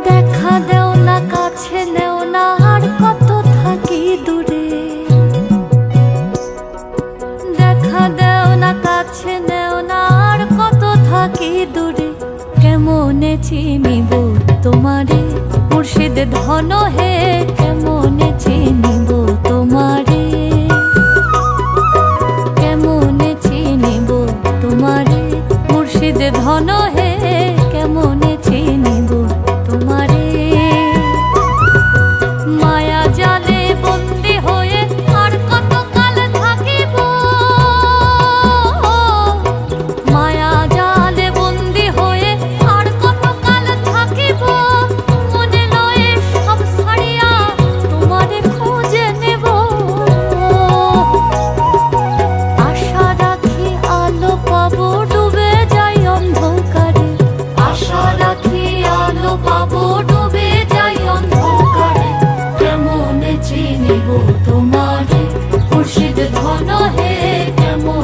দেখা দেও না, কাছে নেও না, আর কত থাকি দূরে। দেখা দেও না, কাছে নেও না, আর কত থাকি দূরে। কেমনে চিনিব তোমারে মুর্শিদ ধন হে, কেমনে চিনিব তোমারে, কেমনে চিনিব তোমারে মুর্শিদ ধন হে, কেমনে চিনিব তোমারে। মায়া জালে বন্দি হয়ে আর কত কাল থাকিব, মায়া জালে বন্দি হয়ে আর কত কাল থাকিব। মনে লয়ে সব ছাড়িয়া তোমারে খুঁজে নেব। আশা রাখি আলো পাবো, ডুবে যাই অন্ধকারে। আশা রাখি আলো পাবো, ডুবে যাই অন্ধকারে। কেমনে চিনিব তোমারে মুর্শিদ ধন হে, কেমন